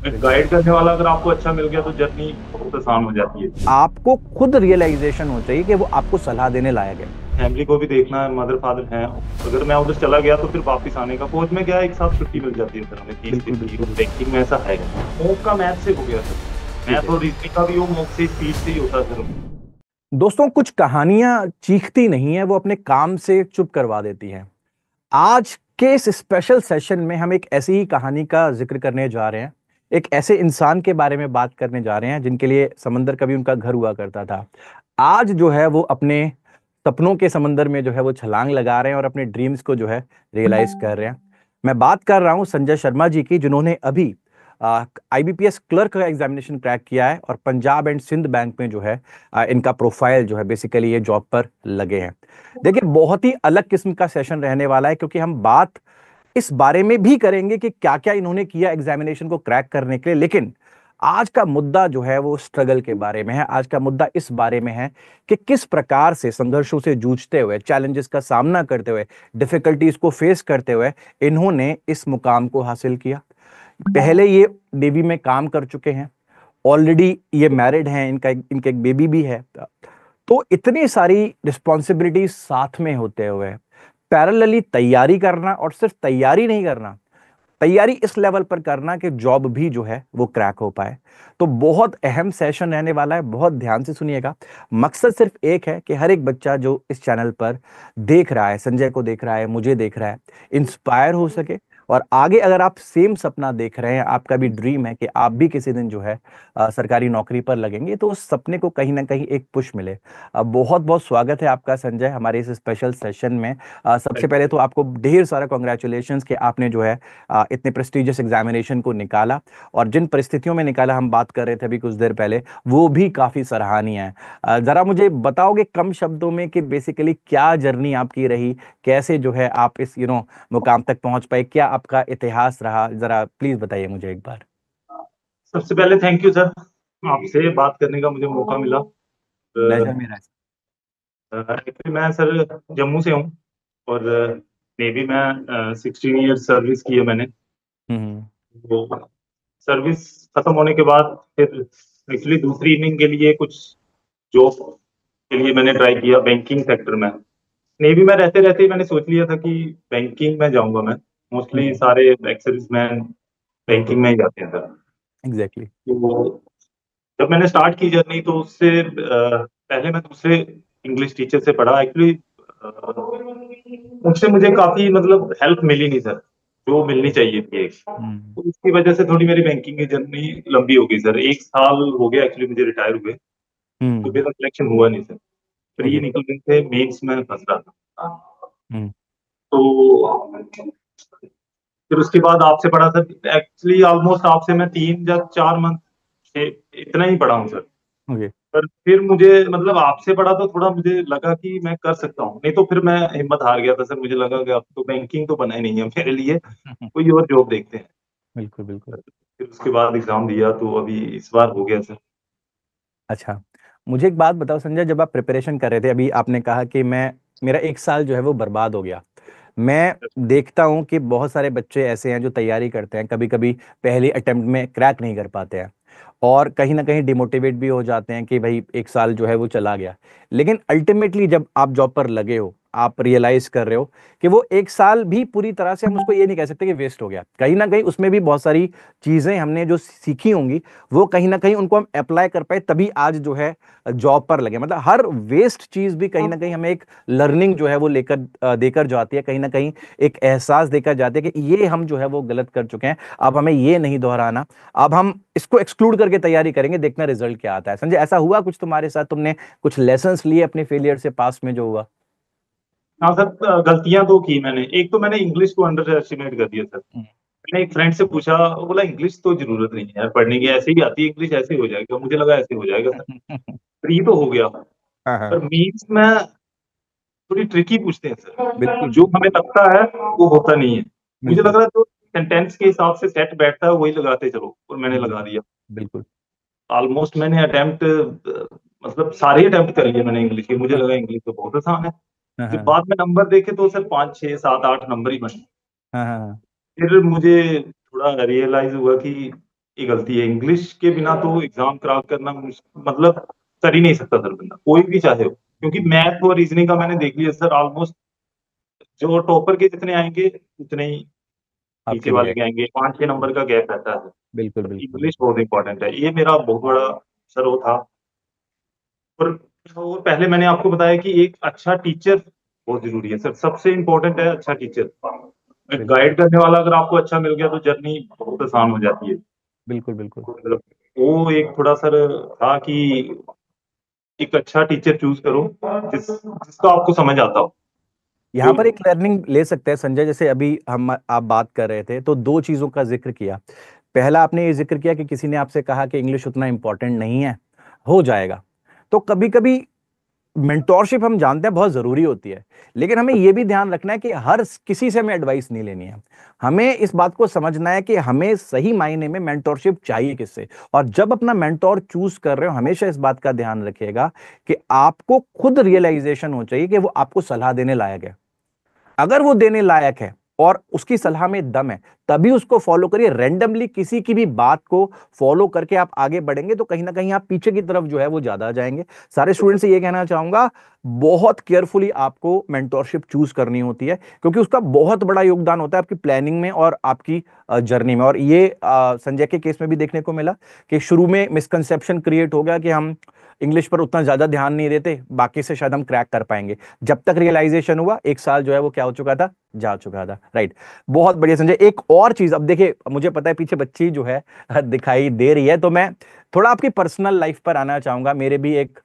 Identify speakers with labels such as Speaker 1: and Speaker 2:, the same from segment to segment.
Speaker 1: Guide करने वाला अगर आपको अच्छा मिल गया तो जर्नी बहुत आसान हो जाती है।
Speaker 2: आपको खुद रियलाइजेशन हो चाहिए कि वो आपको सलाह देने लायक है।
Speaker 1: फैमिली को भी देखना है, मदर फादर हैं। अगर मैं उधर चला गया तो फिर वापस आने का, फौज में क्या है, एक साथ छुट्टी मिल जाती है सर हमें 30 दिन
Speaker 2: बिल्कुल
Speaker 1: की,
Speaker 2: बिल्कुल
Speaker 1: और
Speaker 2: बिल्कुल।
Speaker 1: बैंकिंग में ऐसा है। मॉक का मैथ से हो गया सर।
Speaker 2: ठीक
Speaker 1: मैथ
Speaker 2: है।
Speaker 1: और रीजनिंग का भी वो मॉक से, स्पीड से ही होता है सर।
Speaker 2: दोस्तों, कुछ कहानियां चीखती नहीं है, वो अपने काम से चुप करवा देती हैं। आज के इस स्पेशल सेशन में हम एक ऐसी ही कहानी का जिक्र करने जा रहे हैं। एक ऐसे इंसान के बारे में बात करने जा रहे हैं जिनके लिए समंदर कभी उनका घर हुआ करता था। आज जो है वो अपने सपनों के समंदर में जो है वो छलांग लगा रहे हैं और अपने ड्रीम्स को जो है रियलाइज कर रहे हैं। मैं बात कर रहा हूं संजय शर्मा जी की, जिन्होंने अभी आईबीपीएस क्लर्क का एग्जामिनेशन क्रैक किया है और पंजाब एंड सिंध बैंक में जो है इनका प्रोफाइल जो है बेसिकली ये जॉब पर लगे हैं। देखिए, बहुत ही अलग किस्म का सेशन रहने वाला है, क्योंकि हम बात इस बारे में भी करेंगे कि क्या क्या इन्होंने किया एग्जामिनेशन को क्रैक करने के लिए। लेकिन आज का मुद्दा जो है वो स्ट्रगल के बारे में है। आज का मुद्दा इस बारे में है कि किस प्रकार से संघर्षों से जूझते हुए, चैलेंजेस का सामना करते हुए, डिफिकल्टीज को फेस करते हुए इन्होंने इस मुकाम को हासिल किया। पहले ये नेवी में काम कर चुके हैं, ऑलरेडी ये मैरिड हैं, इनका इनके एक बेबी भी है। तो इतनी सारी रिस्पॉन्सिबिलिटीज साथ में होते हुए पैरेलली तैयारी करना, और सिर्फ तैयारी नहीं करना, तैयारी इस लेवल पर करना कि जॉब भी जो है वो क्रैक हो पाए। तो बहुत अहम सेशन रहने वाला है, बहुत ध्यान से सुनिएगा। मकसद सिर्फ एक है कि हर एक बच्चा जो इस चैनल पर देख रहा है, संजय को देख रहा है, मुझे देख रहा है, इंस्पायर हो सके। और आगे अगर आप सेम सपना देख रहे हैं, आपका भी ड्रीम है कि आप भी किसी दिन जो है सरकारी नौकरी पर लगेंगे, तो उस सपने को कहीं ना कहीं एक पुश मिले। बहुत बहुत स्वागत है आपका संजय हमारे इस स्पेशल सेशन में। सबसे पहले तो आपको ढेर सारा कॉन्ग्रेचुलेशंस कि आपने जो है इतने प्रेस्टिजियस एग्जामिनेशन को निकाला, और जिन परिस्थितियों में निकाला, हम बात कर रहे थे अभी कुछ देर पहले, वो भी काफी सराहनीय है। जरा मुझे बताओगे कम शब्दों में कि बेसिकली क्या जर्नी आपकी रही, कैसे जो है आप इस मुकाम तक पहुंच पाए, क्या आपका इतिहास रहा, जरा प्लीज बताइए मुझे एक बार।
Speaker 1: सबसे पहले थैंक यू सर, आपसे बात करने का मुझे मौका मिला।
Speaker 2: प्लेजर मेरा है।
Speaker 1: एक्चुअली मैं सर जम्मू से हूँ, और नेवी में 16 ईयर सर्विस की है मैंने।
Speaker 2: हम्म।
Speaker 1: तो सर्विस खत्म होने के बाद फिर एक्चुअली दूसरी इनिंग के लिए कुछ जॉब के लिए मैंने ट्राई किया बैंकिंग सेक्टर में। नेवी में रहते रहते ही मैंने सोच लिया था कि बैंकिंग में जाऊंगा मैं। मोस्टली
Speaker 2: हम्म।
Speaker 1: सारे एक्स सर्विसमैन
Speaker 2: बिल्कुल।
Speaker 1: बैंकिंग में ही जाते हैं सर।
Speaker 2: एग्जैक्टली।
Speaker 1: तो जब मैंने स्टार्ट की जर्नी तो उससे पहले मैं दूसरे इंग्लिश टीचर से पढ़ा एक्चुअली। उनसे मुझे काफी मतलब हेल्प मिली नहीं सर, जो मिलनी चाहिए थी एक।
Speaker 2: हम्म।
Speaker 1: तो उसकी वजह से थोड़ी मेरी बैंकिंग की जर्नी लंबी हो गई सर। 1 साल हो गया एक्चुअली मुझे रिटायर हुए, तो
Speaker 2: हम्म।
Speaker 1: मेरा सिलेक्शन हुआ नहीं सर। Pre
Speaker 2: okay.
Speaker 1: निकल रहे थे, मेंस में फंस रहा था।
Speaker 2: हम्म।
Speaker 1: तो फिर उसके बाद आपसे पढ़ा सर। एक्चुअली ऑलमोस्ट आपसे मैं 3 या 4 मंथ इतना ही पढ़ा हूँ सर।
Speaker 2: ओके।
Speaker 1: पर फिर मुझे मतलब आपसे पढ़ा तो थोड़ा मुझे लगा कि मैं कर सकता हूँ, नहीं तो फिर मैं हिम्मत हार गया था सर। मुझे लगा कि अब तो बैंकिंग तो बना ही नहीं है मेरे लिए, कोई और जॉब देखते हैं।
Speaker 2: बिल्कुल बिल्कुल।
Speaker 1: फिर उसके बाद एग्जाम दिया तो अभी इस बार हो गया सर।
Speaker 2: अच्छा, मुझे एक बात बताओ संजय, जब आप प्रिपरेशन कर रहे थे, अभी आपने कहा कि मैं मेरा 1 साल जो है वो बर्बाद हो गया। मैं देखता हूं कि बहुत सारे बच्चे ऐसे हैं जो तैयारी करते हैं, कभी कभी पहली अटेम्प्ट में क्रैक नहीं कर पाते हैं, और कहीं ना कहीं डिमोटिवेट भी हो जाते हैं कि भाई 1 साल जो है वो चला गया। लेकिन अल्टीमेटली जब आप जॉब पर लगे हो, आप रियलाइज कर रहे हो कि वो 1 साल भी पूरी तरह से हम उसको ये नहीं कह सकते कि वेस्ट हो गया। कहीं ना कहीं उसमें भी बहुत सारी चीजें हमने जो सीखी होंगी, वो कहीं ना कहीं उनको हम अप्लाई कर पाए, तभी आज जो है जॉब पर लगे। मतलब हर वेस्ट चीज भी कहीं ना कहीं हमें एक लर्निंग जो है वो लेकर देकर जाती है, कहीं ना कहीं एक एहसास देकर जाती है कि ये हम जो है वो गलत कर चुके हैं, अब हमें ये नहीं दोहराना। अब हम इसको एक्सक्लूड करके तैयारी करेंगे, देखना रिजल्ट क्या आता है। संजय, ऐसा हुआ कुछ तुम्हारे साथ? तुमने कुछ लेसन्स लिए अपने फेलियर से, पास में जो हुआ?
Speaker 1: हाँ सर, गलतियां तो की मैंने। एक तो मैंने इंग्लिश को अंडर एस्टिमेट कर दिया सर।
Speaker 2: हम्म।
Speaker 1: मैंने एक फ्रेंड से पूछा, वो बोला इंग्लिश तो जरूरत नहीं है यार पढ़ने की, ऐसे ही आती है इंग्लिश, ऐसे ही हो जाएगा। मुझे लगा ऐसे हो जाएगा सर, फ्री तो हो गया।
Speaker 2: हाँ हाँ।
Speaker 1: पर मीन्स में थोड़ी ट्रिकी पूछते हैं सर,
Speaker 2: बिल्कुल
Speaker 1: जो
Speaker 2: बिल्कुल।
Speaker 1: हमें लगता है वो होता नहीं है। मुझे लग
Speaker 2: बिल्कुल।
Speaker 1: रहा है तो सेंटेंस के हिसाब से सेट बैठता है, वही लगाते चलो, और मैंने
Speaker 2: हम्म।
Speaker 1: लगा दिया।
Speaker 2: बिल्कुल।
Speaker 1: ऑलमोस्ट मैंने अटेम्प्ट मतलब सारे अटेम्प्ट कर लिए मैंने इंग्लिश के। मुझे
Speaker 2: हाँ
Speaker 1: लगा इंग्लिश तो बहुत आसान है।
Speaker 2: हाँ
Speaker 1: जब
Speaker 2: हाँ
Speaker 1: बाद में नंबर देखे तो सर 5 6 7 8 नंबर ही बने।
Speaker 2: हाँ हाँ।
Speaker 1: फिर मुझे थोड़ा रियलाइज हुआ कि ये गलती है। इंग्लिश के बिना तो एग्जाम क्रैक करना मतलब कर ही नहीं सकता सर बंदा, कोई भी चाहे हो, क्योंकि मैथ और रीजनिंग का मैंने देख लिया सर, ऑलमोस्ट जो टॉपर के जितने आएंगे उतने ही नीचे
Speaker 2: आपके भी
Speaker 1: वाले
Speaker 2: है।
Speaker 1: के आएंगे, 5-6 नंबर का गैप रहता है।
Speaker 2: बिल्कुल
Speaker 1: तो
Speaker 2: बिल्कुल
Speaker 1: इंग्लिश
Speaker 2: बिल्कुल।
Speaker 1: बहुत इंपॉर्टेंट है, ये मेरा बहुत बड़ा सर वो था। और और पहले मैंने आपको बताया कि एक अच्छा टीचर बहुत जरूरी है सर, सबसे इम्पोर्टेंट है अच्छा टीचर।
Speaker 2: बिल्कुल
Speaker 1: गाइड करने वाला अगर आपको अच्छा मिल गया तो जर्नी बहुत आसान हो जाती है।
Speaker 2: बिल्कुल बिल्कुल।
Speaker 1: मतलब वो एक थोड़ा सर था कि एक अच्छा टीचर चूज करो जिसका आपको समझ आता हो।
Speaker 2: यहाँ
Speaker 1: जो
Speaker 2: पर एक लर्निंग ले सकते हैं संजय, जैसे अभी हम आप बात कर रहे थे तो दो चीजों का जिक्र किया। पहला आपने ये जिक्र किया कि किसी ने आपसे कहा कि इंग्लिश उतना इंपॉर्टेंट नहीं है, हो जाएगा। तो कभी कभी मेंटोरशिप हम जानते हैं बहुत जरूरी होती है, लेकिन हमें यह भी ध्यान रखना है कि हर किसी से हमें एडवाइस नहीं लेनी है। हमें इस बात को समझना है कि हमें सही मायने में मेंटोरशिप चाहिए किससे। और जब अपना मेंटोर चूज कर रहे हो, हमेशा इस बात का ध्यान रखिएगा कि आपको खुद रियलाइजेशन हो चाहिए कि वो आपको सलाह देने लायक है। अगर वो देने लायक है और उसकी सलाह में दम है, तभी उसको फॉलो करिए। रैंडमली किसी की भी बात को फॉलो करके आप आगे बढ़ेंगे तो कहीं ना कहीं आप पीछे की तरफ जो है वो ज्यादा जाएंगे। सारे स्टूडेंट से ये कहना चाहूंगा, बहुत केयरफुली आपको मेंटोरशिप चूज करनी होती है, क्योंकि उसका बहुत बड़ा योगदान होता है आपकी प्लानिंग में और आपकी जर्नी में। और ये संजय के केस में भी देखने को मिला कि शुरू में मिसकंसेप्शन क्रिएट हो गया कि हम इंग्लिश पर उतना ज्यादा ध्यान नहीं देते, बाकी से शायद हम क्रैक कर पाएंगे। जब तक रियलाइजेशन हुआ, एक साल जो है वो क्या हो चुका था, जा चुका था। राइट। बहुत बढ़िया संजय। एक और चीज, अब देखिए मुझे पता है पीछे बच्ची जो है दिखाई दे रही है, तो मैं थोड़ा आपकी पर्सनल लाइफ पर आना चाहूंगा। मेरे भी एक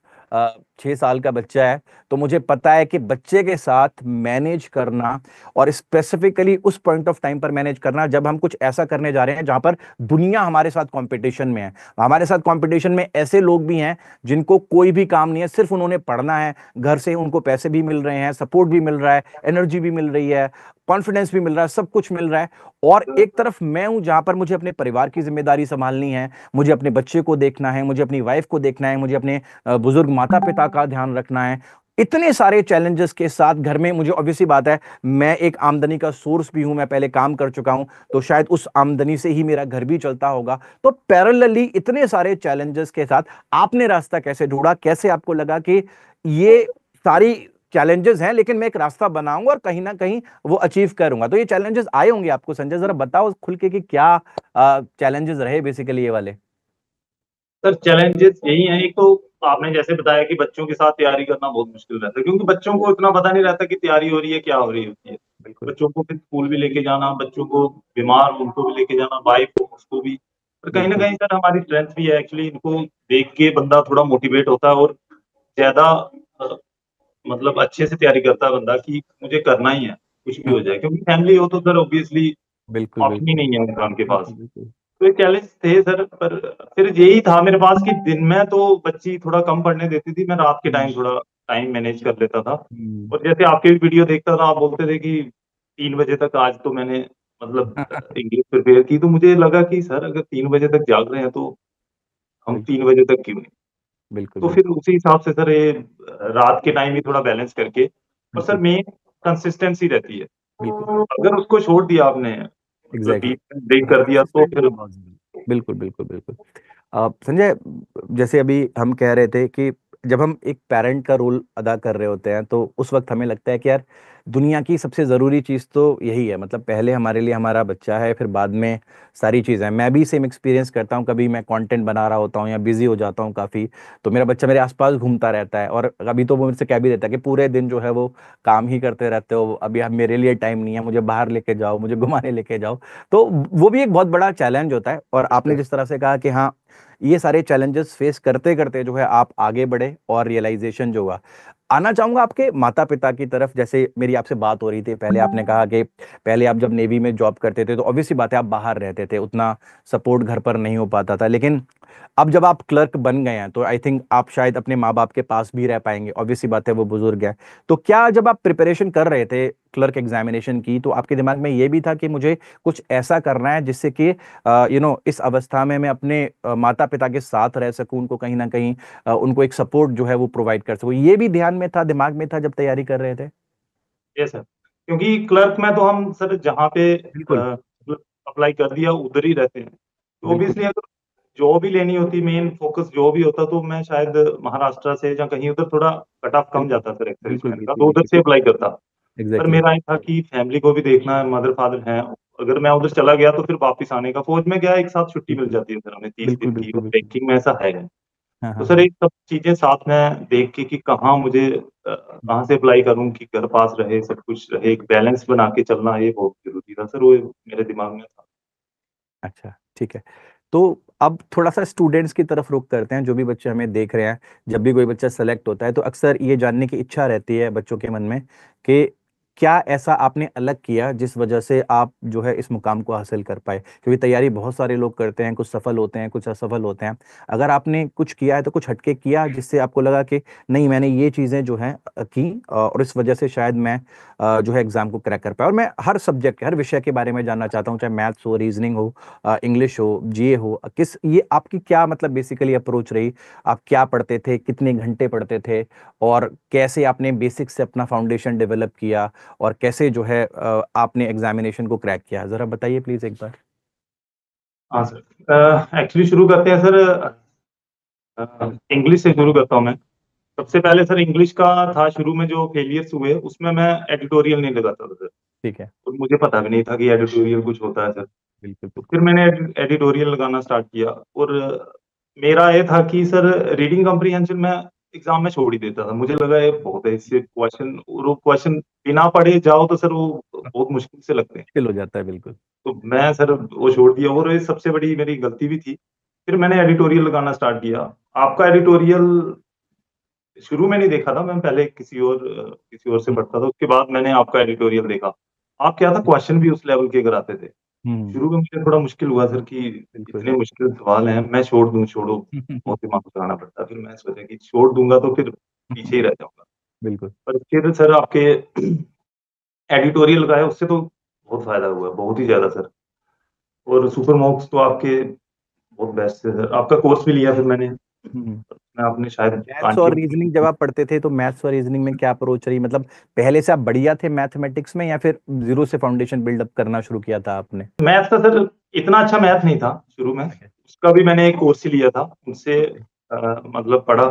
Speaker 2: 6 साल का बच्चा है, तो मुझे पता है कि बच्चे के साथ मैनेज करना, और स्पेसिफिकली उस पॉइंट ऑफ टाइम पर मैनेज करना जब हम कुछ ऐसा करने जा रहे हैं जहां पर दुनिया हमारे साथ कंपटीशन में है। हमारे साथ कंपटीशन में ऐसे लोग भी हैं जिनको कोई भी काम नहीं है, सिर्फ उन्होंने पढ़ना है, घर से उनको पैसे भी मिल रहे हैं, सपोर्ट भी मिल रहा है, एनर्जी भी मिल रही है, कॉन्फिडेंस भी मिल रहा है, सब कुछ मिल रहा है। और एक तरफ मैं हूं जहां पर मुझे अपने परिवार की जिम्मेदारी संभालनी है, मुझे अपने बच्चे को देखना है, मुझे अपनी वाइफ को देखना है, मुझे अपने बुजुर्ग माता पिता का ध्यान रखना है। इतने सारे चैलेंजेस के साथ घर में मुझे, ऑब्वियसली बात है, मैं एक आमदनी का सोर्स भी हूं, मैं पहले काम कर चुका हूं, तो शायद उस आमदनी से ही मेरा घर भी चलता होगा। तो पैरेलली इतने सारे चैलेंजेस के साथ आपने रास्ता कैसे ढूंढा? कैसे आपको लगा कि ये सारी चैलेंजेस हैं लेकिन मैं एक रास्ता बनाऊंगा और कहीं ना कहीं वो अचीव करूंगा? तो ये चैलेंजेस आए होंगे आपको संजय, जरा बताओ खुल के कि क्या चैलेंजेस रहे बेसिकली ये वाले।
Speaker 1: सर चैलेंजेस यही है, एक तो आपने जैसे बताया कि बच्चों के साथ तैयारी करना बहुत मुश्किल रहता है, क्योंकि बच्चों को इतना पता नहीं रहता कि तैयारी हो रही है क्या हो रही होती है।
Speaker 2: बिल्कुल
Speaker 1: बच्चों को फिर स्कूल भी लेके जाना, बच्चों को बीमार उनको भी लेके जाना, वाइफ को उसको भी। और कहीं ना
Speaker 2: बिल्कुल
Speaker 1: कहीं सर हमारी स्ट्रेंथ भी है एक्चुअली, इनको देख के बंदा थोड़ा मोटिवेट होता है और ज्यादा अ, मतलब अच्छे से तैयारी करता है बंदा कि मुझे करना ही है कुछ भी
Speaker 2: हाँ,
Speaker 1: हो जाए, क्योंकि फैमिली हो तो सर ऑब्वियसली
Speaker 2: बिल्कुल
Speaker 1: ऑप्शन ही
Speaker 2: बिल्कुल
Speaker 1: नहीं है इंसान के पास।
Speaker 2: बिल्कुल बिल्कुल।
Speaker 1: तो ये चैलेंज थे सर, पर फिर यही था मेरे पास कि दिन में तो बच्ची थोड़ा कम पढ़ने देती थी, मैं रात के
Speaker 2: हम्म,
Speaker 1: टाइम थोड़ा टाइम मैनेज कर लेता था।
Speaker 2: हम्म।
Speaker 1: और जैसे आपके भी वीडियो देखता था, आप बोलते थे कि 3 बजे तक आज तो मैंने मतलब इंग्लिश प्रिपेयर की, तो मुझे लगा कि सर अगर 3 बजे तक जाग रहे हैं तो हम
Speaker 2: बिल्कुल
Speaker 1: 3 बजे तक क्यों नहीं।
Speaker 2: बिल्कुल
Speaker 1: तो फिर
Speaker 2: बिल्कुल
Speaker 1: उसी हिसाब से सर ये रात के टाइम भी थोड़ा बैलेंस करके, और सर
Speaker 2: बिल्कुल
Speaker 1: मेन कंसिस्टेंसी रहती है।
Speaker 2: बिल्कुल।
Speaker 1: अगर उसको छोड़ दिया आपने, मतलब
Speaker 2: एग्जैक्टली
Speaker 1: बीच में ब्रेक
Speaker 2: exactly.
Speaker 1: कर दिया तो
Speaker 2: कंसिस्टेंट
Speaker 1: फिर
Speaker 2: होना बहुत जरूरी है। बिल्कुल बिल्कुल बिल्कुल। संजय, जैसे अभी हम कह रहे थे कि जब हम एक पेरेंट का रोल अदा कर रहे होते हैं तो उस वक्त हमें लगता है कि यार दुनिया की सबसे ज़रूरी चीज़ तो यही है, मतलब पहले हमारे लिए हमारा बच्चा है, फिर बाद में सारी चीज़ें। मैं भी सेम एक्सपीरियंस करता हूँ, कभी मैं कंटेंट बना रहा होता हूँ या बिजी हो जाता हूँ काफ़ी, तो मेरा बच्चा मेरे आसपास घूमता रहता है, और अभी तो वो मेरे से कह भी देता है कि पूरे दिन जो है वो काम ही करते रहते हो, अभी आप मेरे लिए टाइम नहीं है, मुझे बाहर लेके जाओ, मुझे घुमाने लेके जाओ। तो वो भी एक बहुत बड़ा चैलेंज होता है। और आपने जिस तरह से कहा कि हाँ, ये सारे चैलेंजेस फेस करते करते जो है आप आगे बढ़े और रियलाइजेशन जो हुआ। आना चाहूंगा आपके माता पिता की तरफ। जैसे मेरी आपसे बात हो रही थी, पहले आपने कहा कि पहले आप जब नेवी में जॉब करते थे तो ऑब्वियसली बात है आप बाहर रहते थे, उतना सपोर्ट घर पर नहीं हो पाता था, लेकिन अब जब आप क्लर्क बन गए हैं तो आई थिंक आप शायद अपने माँ बाप के पास भी रह पाएंगे, ऑब्वियसली बात है वो बुजुर्ग है। तो क्या जब आप प्रिपरेशन कर रहे थे क्लर्क एग्जामिनेशन की, तो आपके दिमाग में ये भी था कि मुझे कुछ ऐसा करना है जिससे कि इस अवस्था में मैं अपने माता पिता के साथ रह सकूं, उनको कहीं ना कहीं उनको एक सपोर्ट जो है वो प्रोवाइड कर सकूं? ये भी ध्यान में था, दिमाग में था जब तैयारी कर रहे थे?
Speaker 1: ये सर, क्योंकि क्लर्क में तो हम सर जहाँ पे
Speaker 2: बिल्कुल
Speaker 1: अप्लाई कर दिया उधर ही रहते हैं। तो
Speaker 2: बिल्कुल
Speaker 1: ऑब्वियसली अगर जॉब ही लेनी होती, मेन फोकस जॉब ही होता, तो मैं शायद महाराष्ट्र से या कहीं उधर थोड़ा कट ऑफ कम
Speaker 2: बिल्कुल
Speaker 1: जाता सर एक्स
Speaker 2: बिल्कुल
Speaker 1: सर्विसमैन का,
Speaker 2: बिल्कुल
Speaker 1: तो उधर
Speaker 2: बिल्कुल
Speaker 1: से अप्लाई करता। पर
Speaker 2: एग्जैक्टली।
Speaker 1: मेरा ये था कि फैमिली को भी देखना है, मदर फादर हैं, अगर मैं उधर चला गया तो फिर वापस आने का, फौज में क्या है, एक साथ छुट्टी मिल
Speaker 2: बिल्कुल
Speaker 1: जाती है सर हमें 30
Speaker 2: बिल्कुल
Speaker 1: दिन की,
Speaker 2: बिल्कुल
Speaker 1: और
Speaker 2: बिल्कुल।
Speaker 1: बैंकिंग में ऐसा है।
Speaker 2: हाँ
Speaker 1: तो
Speaker 2: हाँ
Speaker 1: सर
Speaker 2: हाँ।
Speaker 1: एक सब चीजें साथ में देख के कि कहाँ मुझे कहाँ से अप्लाई करूँ कि घर पास रहे, सब कुछ रहे, एक बैलेंस बना के चलना, ये बहुत जरूरी था सर, वो मेरे दिमाग में था।
Speaker 2: अच्छा, ठीक है। तो अब थोड़ा-सा स्टूडेंट्स की तरफ रुख करते हैं, जो भी बच्चे हमें देख रहे हैं। जब भी कोई बच्चा सेलेक्ट होता है, तो अक्सर ये जानने की इच्छा रहती है बच्चों के मन में कि क्या ऐसा आपने अलग किया, जिस वजह से आप जो है इस मुकाम को हासिल कर पाए? क्योंकि तैयारी बहुत सारे लोग करते हैं, कुछ सफल होते हैं, कुछ असफल होते हैं। अगर आपने कुछ किया है, तो कुछ हटके किया, जिससे आपको लगा कि नहीं, मैंने ये चीज़ें जो हैं की और इस वजह से शायद मैं जो है एग्ज़ाम को क्रैक कर पाया। और मैं हर सब्जेक्ट, हर विषय के बारे में जानना चाहता हूँ, चाहे मैथ्स हो, रीज़निंग हो, इंग्लिश हो, जीए हो, किस ये आपकी क्या मतलब बेसिकली अप्रोच रही? आप क्या पढ़ते थे? कितने घंटे पढ़ते थे? और कैसे आपने बेसिक से अपना फाउंडेशन डेवलप किया और कैसे जो है आपने एग्ज़ामिनेशन को क्रैक किया? ज़रा बताइए प्लीज़ एक बार।
Speaker 1: हाँ सर, एक्चुअली शुरू करते हैं सर, इंग्लिश से शुरू करता हूँ मैं। सबसे पहले सर इंग्लिश का था, शुरू में जो फेलियर्स हुए उसमें मैं एडिटोरियल नहीं लगाता था सर,
Speaker 2: ठीक है।
Speaker 1: और मुझे पता भी नहीं था कि एडिटोरियल कुछ होता है सर।
Speaker 2: बिल्कुल,
Speaker 1: तो
Speaker 2: बिल्कुल।
Speaker 1: फिर मैंने एडिटोरियल लगाना स्टार्ट किया, और मेरा ये था कि सर रीडिंग कॉम्प्रिहेंशन में एग्जाम में छोड़ ही देता था, मुझे लगा ये बहुत है इससे क्वेश्चन, और वो क्वेश्चन बिना पढ़े जाओ तो सर वो बहुत मुश्किल से लगते हैं।
Speaker 2: मुश्किल हो जाता है, बिल्कुल।
Speaker 1: तो मैं सर वो छोड़ दिया, और ये सबसे बड़ी मेरी गलती भी थी। फिर मैंने एडिटोरियल लगाना स्टार्ट किया। आपका एडिटोरियल शुरू में नहीं देखा था, मैं पहले किसी और से
Speaker 2: हुँ,
Speaker 1: पढ़ता था, उसके बाद मैंने आपका एडिटोरियल देखा। आप क्या था, क्वेश्चन भी उस लेवल के कराते थे।
Speaker 2: हुँ,
Speaker 1: शुरू में मुझे थोड़ा मुश्किल हुआ सर कि
Speaker 2: बिल्कुल।
Speaker 1: इतने मुश्किल सवाल हैं, मैं छोड़ दूँ, छोड़ो, बहुत दिमाग लगाना पड़ता है। फिर मैं सोचा कि छोड़ दूँगा तो फिर पीछे ही रह जाऊँगा।
Speaker 2: बिल्कुल।
Speaker 1: पर फिर सर आपके एडिटोरियल लगाए, उससे तो बहुत फ़ायदा हुआ, बहुत ही ज़्यादा सर। और सुपर मॉक्स तो आपके बहुत बेस्ट थे सर। आपका कोर्स भी लिया फिर मैंने,
Speaker 2: हुँ।
Speaker 1: उसमें आपने शायद
Speaker 2: मैथ्स और रीजनिंग जब
Speaker 1: कंटिन्यू।
Speaker 2: आप पढ़ते थे, तो मैथ्स और रीजनिंग में क्या अप्रोच रही? मतलब पहले से आप बढ़िया थे मैथमेटिक्स में, या फिर ज़ीरो से फाउंडेशन बिल्डअप करना शुरू किया था आपने?
Speaker 1: मैथ का सर इतना अच्छा मैथ नहीं था शुरू में,
Speaker 2: ओके,
Speaker 1: उसका भी मैंने एक कोर्स ही लिया था, उनसे
Speaker 2: ओके,
Speaker 1: मतलब पढ़ा।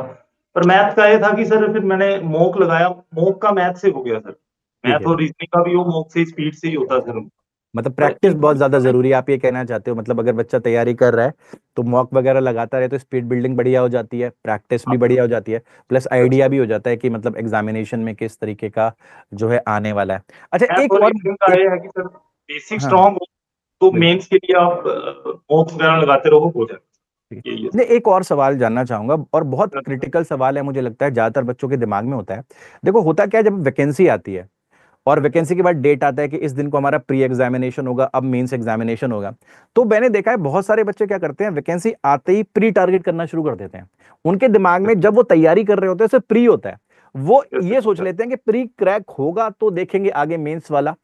Speaker 1: पर मैथ का ये था कि सर फिर मैंने मॉक लगाया, मॉक का मैथ से हो गया सर।
Speaker 2: ठीक
Speaker 1: मैथ
Speaker 2: है।
Speaker 1: और रीजनिंग का भी वो मॉक से स्पीड से ही होता है सर।
Speaker 2: मतलब
Speaker 1: पर
Speaker 2: प्रैक्टिस
Speaker 1: एक
Speaker 2: बहुत ज़्यादा ज़रूरी है, आप ये कहना चाहते हो? मतलब अगर बच्चा तैयारी कर रहा है, तो मॉक वगैरह लगाता रहे, तो स्पीड बिल्डिंग बढ़िया हो जाती है, प्रैक्टिस भी बढ़िया हो जाती है, प्लस आइडिया भी हो जाता है कि मतलब एग्जामिनेशन में किस तरीके का जो है आने वाला है। अच्छा,
Speaker 1: मैथ
Speaker 2: एक
Speaker 1: और
Speaker 2: और
Speaker 1: रीजनिंग का
Speaker 2: एक
Speaker 1: ये है कि सर बेसिक
Speaker 2: हाँ, हाँ,
Speaker 1: स्ट्रांग हो, तो
Speaker 2: बिल्कुल।
Speaker 1: मेंस के लिए आप मॉक वगैरह लगाते रहो, हो
Speaker 2: ठीक
Speaker 1: जाएगा, यही है
Speaker 2: है। नहीं,
Speaker 1: सर।
Speaker 2: एक और सवाल जानना चाहूंगा, और बहुत क्रिटिकल सवाल है, मुझे लगता है ज्यादातर बच्चों के दिमाग में होता है। देखो, होता क्या है, जब वैकेंसी आती है और वैकेंसी के बाद डेट आता है कि इस दिन को हमारा प्री एग्जामिनेशन होगा, अब मेंस एग्जामिनेशन होगा, तो मैंने देखा है बहुत सारे बच्चे क्या करते हैं, वैकेंसी आते ही प्री टारगेट करना शुरू कर देते हैं। उनके दिमाग में जब वो तैयारी कर रहे होते हैं, सिर्फ प्री होता है। वो ये सोच लेते हैं कि प्री क्रैक होगा तो देखेंगे आगे मेंस वाला।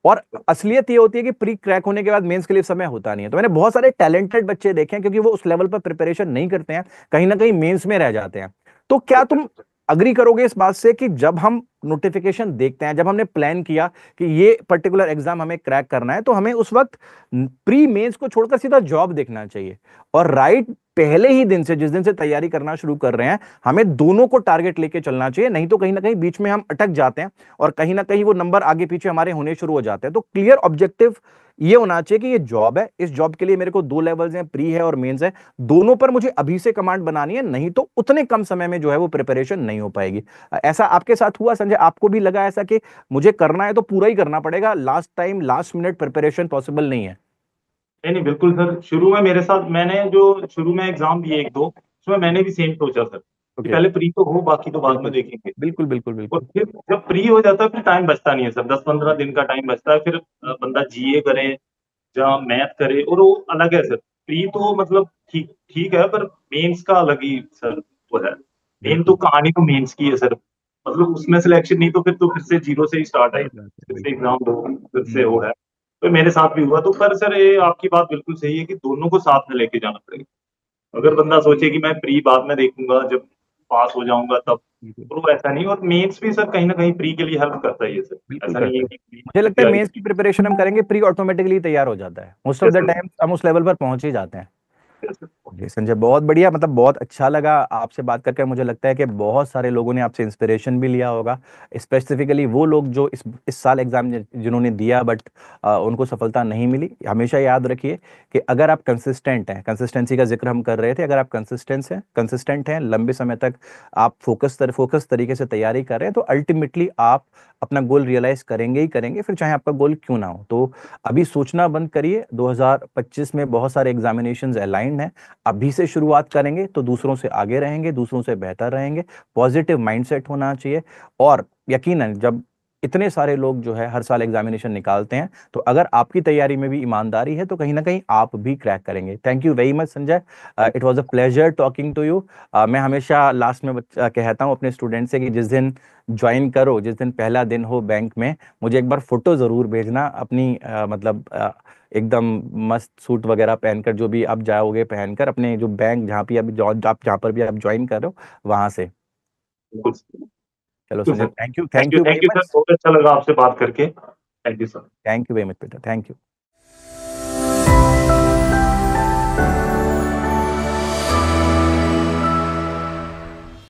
Speaker 2: और असलियत ये होती है कि प्री क्रैक होने के बाद मेंस के लिए समय होता नहीं है। तो मैंने बहुत सारे टैलेंटेड बच्चे देखे हैं, क्योंकि वो उस लेवल पर प्रिपरेशन नहीं करते हैं, कहीं ना कहीं मेंस में रह जाते हैं। तो क्या तुम अग्री करोगे इस बात से कि जब हम नोटिफिकेशन देखते हैं, जब हमने प्लान किया कि ये पर्टिकुलर एग्जाम हमें क्रैक करना है, तो हमें उस वक्त प्री मेंस को छोड़कर सीधा जॉब देखना चाहिए? और राइट, पहले ही दिन से, जिस दिन से तैयारी करना शुरू कर रहे हैं, हमें दोनों को टारगेट लेके चलना चाहिए, नहीं तो कहीं ना कहीं बीच में हम अटक जाते हैं और कहीं ना कहीं वो नंबर आगे पीछे हमारे होने शुरू हो जाते हैं। तो क्लियर ऑब्जेक्टिव ये होना चाहिए कि ये जॉब है, इस जॉब के लिए मेरे को दो लेवल्स हैं, प्री है और मेंस है, दोनों पर मुझे अभी से कमांड बनानी है, नहीं तो उतने कम समय में जो है वो प्रिपरेशन नहीं हो पाएगी। ऐसा आपके साथ हुआ संजय? आपको भी लगा ऐसा कि मुझे करना है तो पूरा ही करना पड़ेगा, last time last minute preparation possible नहीं है?
Speaker 1: नहीं नहीं, बिल्कुल सर, शुरू में मेरे साथ, मैंने जो शुरू में एग्जाम दिए एक दो, उसमें मैंने भी सेम सोचा सर कि
Speaker 2: ओके।
Speaker 1: पहले प्री तो हो, बाकी तो बाद में
Speaker 2: बिल्कुल
Speaker 1: देखेंगे।
Speaker 2: बिल्कुल बिल्कुल
Speaker 1: और
Speaker 2: बिल्कुल।
Speaker 1: फिर जब प्री हो जाता है फिर टाइम बचता नहीं है सर, 10-15 दिन का टाइम बचता है, फिर बंदा जीए करे या मैथ करे, और वो अलग है सर। प्री तो मतलब ठीक ठीक है, पर मेंस का अलग ही सर वो है। मेन तो
Speaker 2: बिल्कुल
Speaker 1: कहानी तो मेंस की है सर, मतलब उसमें सिलेक्शन नहीं तो फिर से जीरो से ही स्टार्ट है,
Speaker 2: सही बात है,
Speaker 1: फिर से
Speaker 2: बिल्कुल।
Speaker 1: एग्जाम दो, फिर से
Speaker 2: हम्म।
Speaker 1: हो है। तो मेरे साथ भी हुआ, तो पर सर ये आपकी बात बिल्कुल सही है कि दोनों को साथ में लेके जाना पड़ेगा। अगर बंदा सोचे कि मैं प्री बाद में देखूंगा, जब पास हो जाऊंगा तब
Speaker 2: बिल्कुल
Speaker 1: तो ऐसा नहीं, और मेंस भी सर कहीं ना कहीं प्री के लिए हेल्प करता है ये सर।
Speaker 2: बिल्कुल
Speaker 1: ऐसा नहीं है
Speaker 2: करता है।
Speaker 1: कि प्री
Speaker 2: मुझे
Speaker 1: की
Speaker 2: लगता है
Speaker 1: तैयारी
Speaker 2: मेंस की प्रिपरेशन हम करेंगे, प्री ऑटोमेटिकली तैयार हो जाता है, मोस्ट ऑफ द
Speaker 1: जैसे
Speaker 2: टाइम हम उस लेवल पर पहुंच ही जाते हैं।
Speaker 1: जैसे
Speaker 2: जी संजय, बहुत बढ़िया, मतलब बहुत अच्छा लगा आपसे बात करके। मुझे लगता है कि बहुत सारे लोगों ने आपसे इंस्पिरेशन भी लिया होगा, स्पेसिफिकली वो लोग जो इस साल एग्जाम जिन्होंने दिया बट उनको सफलता नहीं मिली। हमेशा याद रखिए कि अगर आप कंसिस्टेंट हैं, कंसिस्टेंसी का जिक्र हम कर रहे थे, अगर आप कंसिस्टेंट हैं लंबे समय तक आप फोकस तरीके से तैयारी कर रहे हैं, तो अल्टीमेटली आप अपना गोल रियलाइज करेंगे ही करेंगे, फिर चाहे आपका गोल क्यों ना हो। तो अभी सोचना बंद करिए, 2025 में बहुत सारे एग्जामिनेशंस अलाइंड हैं। अभी से शुरुआत करेंगे तो दूसरों से आगे रहेंगे, दूसरों से बेहतर रहेंगे। पॉजिटिव माइंडसेट होना चाहिए। और यकीनन जब इतने सारे लोग जो है हर साल एग्जामिनेशन निकालते हैं, तो अगर आपकी तैयारी में भी ईमानदारी है तो कहीं ना कहीं आप भी क्रैक करेंगे। Thank you very much Sanjay, it was a pleasure talking to you. मैं हमेशा लास्ट में कहता हूँ अपने स्टूडेंट से कि जिस दिन ज्वाइन करो, जिस दिन पहला दिन हो बैंक में, मुझे एक बार फोटो जरूर भेजना अपनी, मतलब एकदम मस्त सूट वगैरह पहनकर, जो भी आप जाओगे पहनकर अपने जो बैंक जहाँ भी आप जहाँ पर भी आप ज्वाइन कर रहे हो वहां से।
Speaker 1: बिल्कुल।
Speaker 2: चलो
Speaker 1: you
Speaker 2: Sanjay,
Speaker 1: sir,
Speaker 2: thank you,
Speaker 1: thank
Speaker 2: thank
Speaker 1: you,
Speaker 2: you very
Speaker 1: thank you sir,
Speaker 2: much.
Speaker 1: बहुत अच्छा लगा आपसे बात करके। Thank you sir.
Speaker 2: Thank you very much बेटा, थैंक यू।